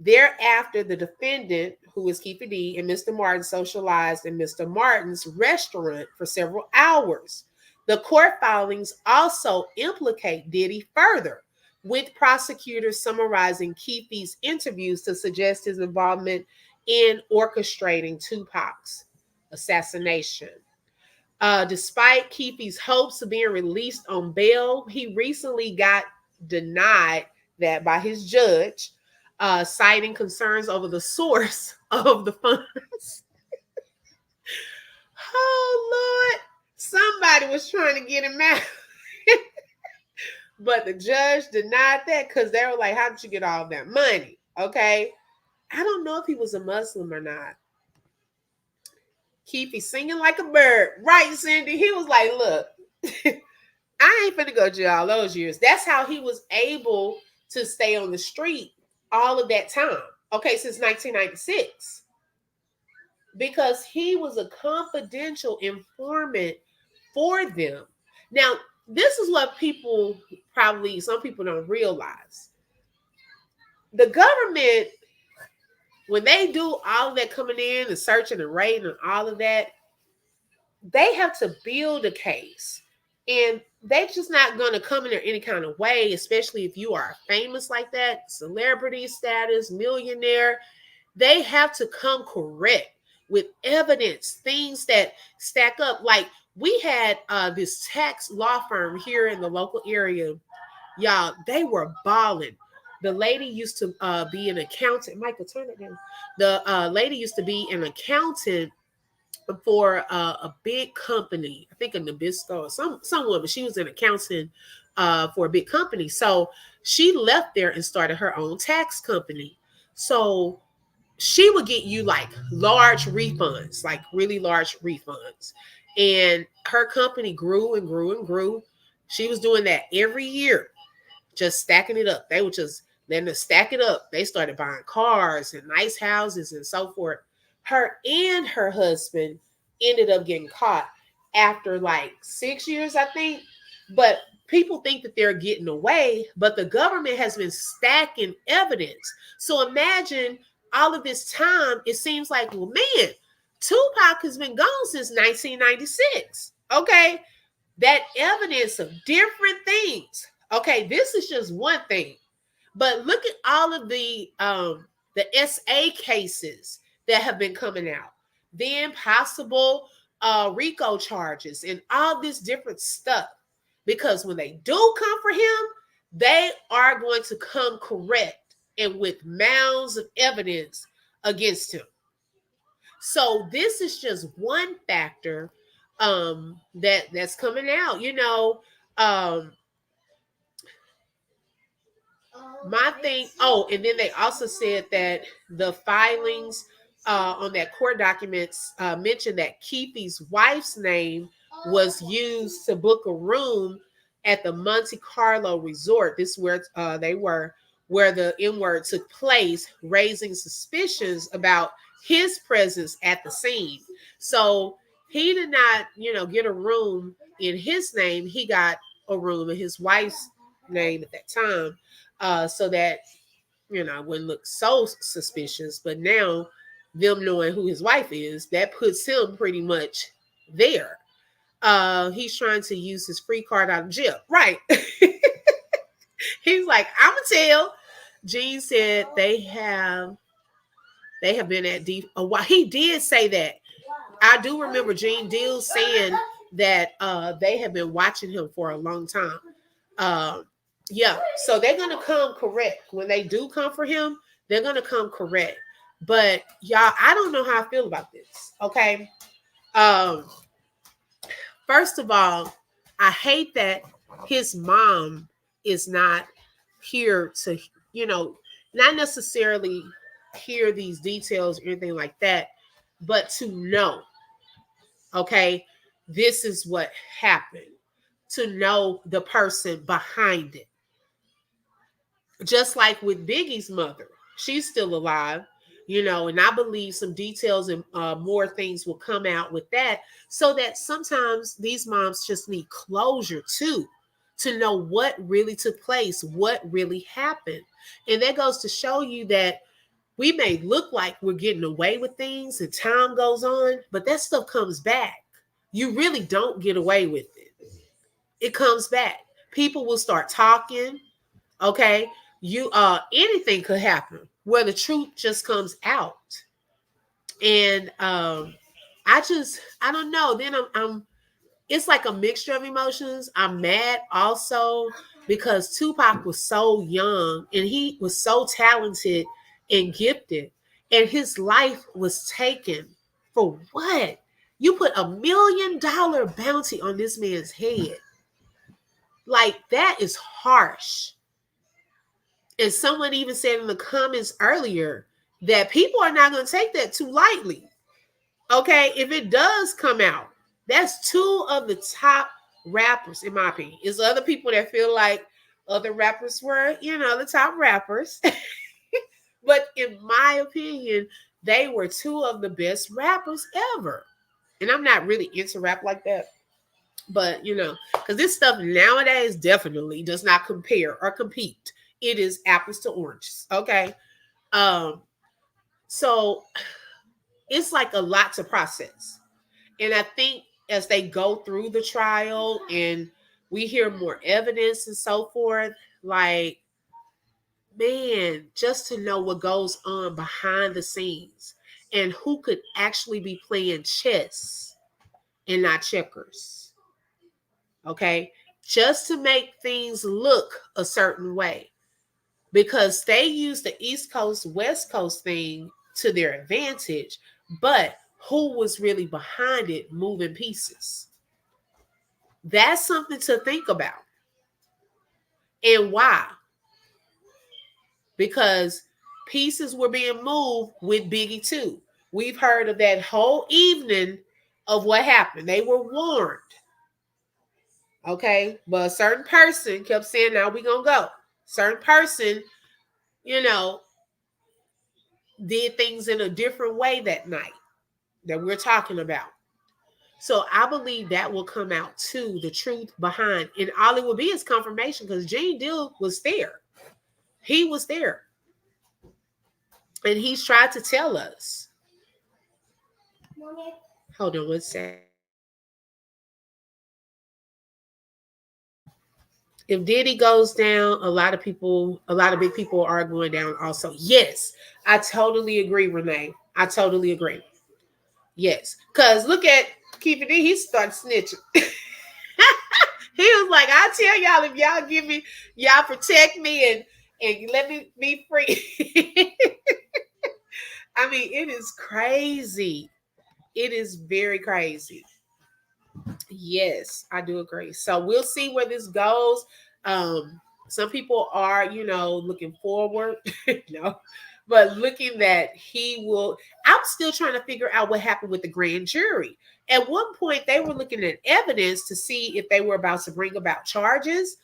Speaker 1: Thereafter, the defendant, who is Keefe D, and Mr. Martin socialized in Mr. Martin's restaurant for several hours. The court filings also implicate Diddy further, with prosecutors summarizing Keefe's interviews to suggest his involvement in orchestrating Tupac's assassination. Despite Keefe's hopes of being released on bail, he recently got denied that by his judge, citing concerns over the source of the funds. Oh, Lord. Somebody was trying to get him out. But the judge denied that because they were like, how did you get all that money? Okay. I don't know if he was a Muslim or not. Keefe singing like a bird. Right, Cindy? He was like, look, I ain't finna go to jail all those years. That's how he was able to stay on the street all of that time. Okay, since 1996. Because he was a confidential informant for them. Now, this is what some people don't realize. The government, when they do all of that coming in and searching and raiding and all of that, they have to build a case. And they're just not going to come in there any kind of way, especially if you are famous like that, celebrity status, millionaire. They have to come correct with evidence, things that stack up. Like we had this tax law firm here in the local area. Y'all, they were balling. The lady used to be an accountant. Michael, turn it down. The lady used to be an accountant for a big company. I think a Nabisco or some woman. She was an accountant for a big company. So she left there and started her own tax company. So she would get you like large refunds, like really large refunds. And her company grew and grew and grew. She was doing that every year, just stacking it up. They would just letting her stack it up. They started buying cars and nice houses and so forth. Her and her husband ended up getting caught after like 6 years, I think. But people think that they're getting away, but the government has been stacking evidence. So imagine all of this time, it seems like, well, man, Tupac has been gone since 1996. Okay. That evidence of different things. Okay. This is just one thing. But look at all of the SA cases that have been coming out. Then possible RICO charges and all this different stuff. Because when they do come for him, they are going to come correct and with mounds of evidence against him. So this is just one factor that's coming out. My thing. Oh, and then they also said that the filings on that court documents mentioned that Keefe's wife's name was used to book a room at the Monte Carlo resort. This is where they were, where the N-word took place, raising suspicions about his presence at the scene. So he did not, get a room in his name. He got a room in his wife's name at that time. So that, wouldn't look so suspicious. But now, them knowing who his wife is, that puts him pretty much there. He's trying to use his free card out of jail. Right. He's like, I'm going to tell. Gene said they have been at deep a while. He did say that. I do remember Gene Deal saying that they have been watching him for a long time. Yeah, so they're gonna come correct when they do come for him. They're gonna come correct. But y'all, I don't know how I feel about this. Okay, first of all, I hate that his mom is not here to, you know, not necessarily hear these details or anything like that, but to know, okay, this is what happened, to know the person behind it. Just like with Biggie's mother, she's still alive, and I believe some details and more things will come out with that, so that sometimes these moms just need closure too, to know what really took place, what really happened. And that goes to show you that we may look like we're getting away with things and time goes on, but that stuff comes back. You really don't get away with it. It comes back. People will start talking. Okay, you anything could happen where the truth just comes out. And I don't know. Then I'm it's like a mixture of emotions. I'm mad also because Tupac was so young and he was so talented and gifted, and his life was taken for what? You put $1 million bounty on this man's head. Like, that is harsh. And someone even said in the comments earlier that people are not going to take that too lightly. Okay, if it does come out, that's two of the top rappers, in my opinion. It's other people that feel like other rappers were, the top rappers. But in my opinion, they were two of the best rappers ever. And I'm not really into rap like that. But, because this stuff nowadays definitely does not compare or compete. It is apples to oranges. Okay. Um, so it's like a lot to process. And I think as they go through the trial and we hear more evidence and so forth, like, man, just to know what goes on behind the scenes and who could actually be playing chess and not checkers. Okay. Just to make things look a certain way, because they use the East Coast, West Coast thing to their advantage, but who was really behind it moving pieces? That's something to think about. And why? Because pieces were being moved with Biggie too. We've heard of that whole evening of what happened. They were warned. Okay. But a certain person kept saying, now we're going to go. Certain person, you know, did things in a different way that night that we're talking about. So I believe that will come out too, the truth behind. And all it will be is confirmation, because Gene Deal was there. He was there. And he's tried to tell us. Hold on one second. If Diddy goes down, a lot of big people are going down also. Yes, I totally agree, Renee. I totally agree. Yes. Because look at Keith D, he started snitching. He was like, I tell y'all, if y'all give me, y'all protect me and let me be free. I mean, it is crazy. It is very crazy. Yes, I do agree. So we'll see where this goes. Some people are, looking forward, but looking that he will. I'm still trying to figure out what happened with the grand jury. At one point, they were looking at evidence to see if they were about to bring about charges.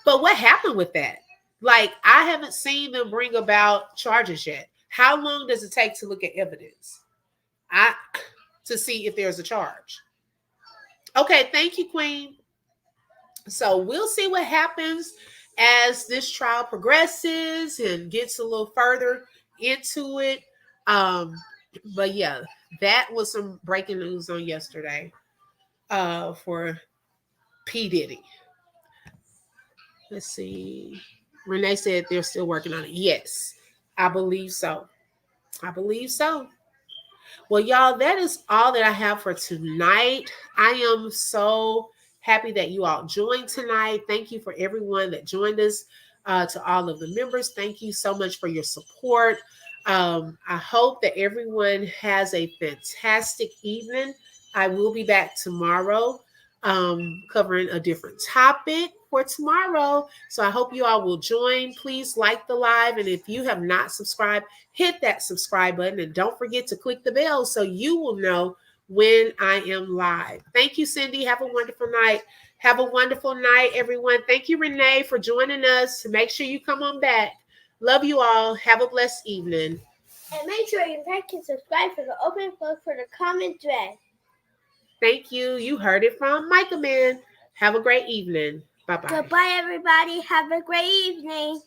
Speaker 1: But what happened with that? Like, I haven't seen them bring about charges yet. How long does it take to look at evidence? To see if there's a charge. Okay, thank you, Queen. So we'll see what happens as this trial progresses and gets a little further into it. But yeah, that was some breaking news on yesterday for P. Diddy. Let's see. Renee said they're still working on it. Yes, I believe so. I believe so. Well, y'all, that is all that I have for tonight. I am so happy that you all joined tonight. Thank you for everyone that joined us. To all of the members, thank you so much for your support. I hope that everyone has a fantastic evening. I will be back tomorrow. covering a different topic for tomorrow. So I hope you all will join. Please like the live. And if you have not subscribed, hit that subscribe button. And don't forget to click the bell so you will know when I am live. Thank you, Cindy. Have a wonderful night. Have a wonderful night, everyone. Thank you, Renee, for joining us. Make sure you come on back. Love you all. Have a blessed evening.
Speaker 3: And make sure you like and subscribe for the open book for the comment thread.
Speaker 1: Thank you. You heard it from Micah Man. Have a great evening. Bye-bye.
Speaker 3: Goodbye, everybody. Have a great evening.